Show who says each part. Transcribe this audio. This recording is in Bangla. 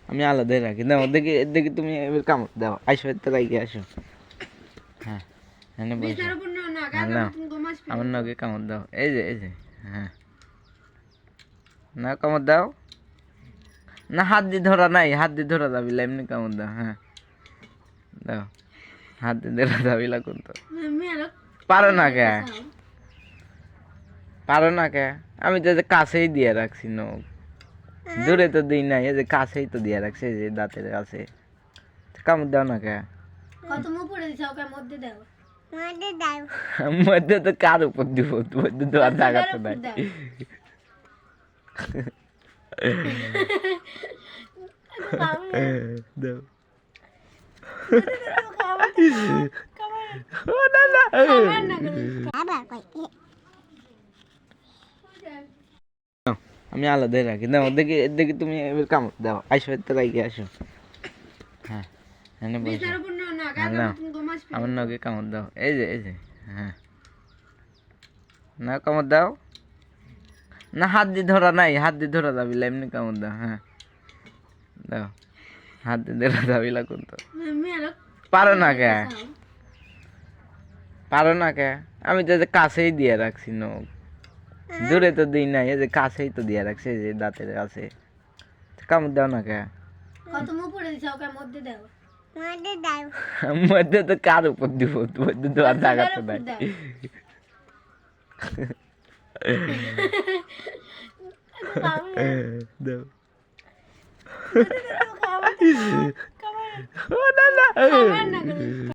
Speaker 1: আমি আলাদাই রাখি। দাও দেখি দেখি তুমি এবার কামড় দাও। আইসো তো রাখি আসো। হ্যাঁ এনে বসো। হ্যাঁ নাও আমার নগে কামড় দাও। এই যে হ্যাঁ না কামড় দাও। না হাত দিয়ে ধরা নাই, হাত দিয়ে ধরা যাবি না, এমনি কামড় দাও। হ্যাঁ দাও হাত দিয়ে ধরা যাবি না কিন্তু। পারো না কে? পারো না কে? আমি তো এই যে কাছেই দিয়ে রাখছি নখ, দূরে তো দিই নাই, এই যে কাছেই তো দিয়ে রাখছি, এই যে দাঁতের কাছে। কামড় দাও না কে?
Speaker 2: কত মুখ পড়ে দিছে ওকে মধ্যে দাও
Speaker 1: মধ্যে তো কার উপর দিব, মধ্যে তো আর জায়গা তো নাই। দাও ও না না আমি আলাদাই রাখি। দাও দেখি দেখি তুমি এবার কামড় দাও। আইসো তো রাখি আসো। হ্যাঁ এনে বসো। হ্যাঁ নাও আমার নগে কামড় দাও। এই যে হ্যাঁ না কামড় দাও। না হাত দিয়ে ধরা নাই, হাত দিয়ে ধরা যাবি না, এমনি কামড় দাও। হ্যাঁ দাও হাত দিয়ে ধরা যাবি না কিন্তু। পারো না কে? পারো না কে? আমি তো এই যে কাছেই দিয়ে রাখছি নখ, দূরে তো দিই নাই, এই যে কাছেই তো দিয়ে রাখছি, এই যে দাঁতের কাছে। কামড় দাও না কে?
Speaker 2: কত মুখ পড়ে দিছে ওকে মধ্যে দাও
Speaker 1: মধ্যে তো কার উপর দিব, মধ্যে তো আর জায়গা তো নাই। দাও ও না না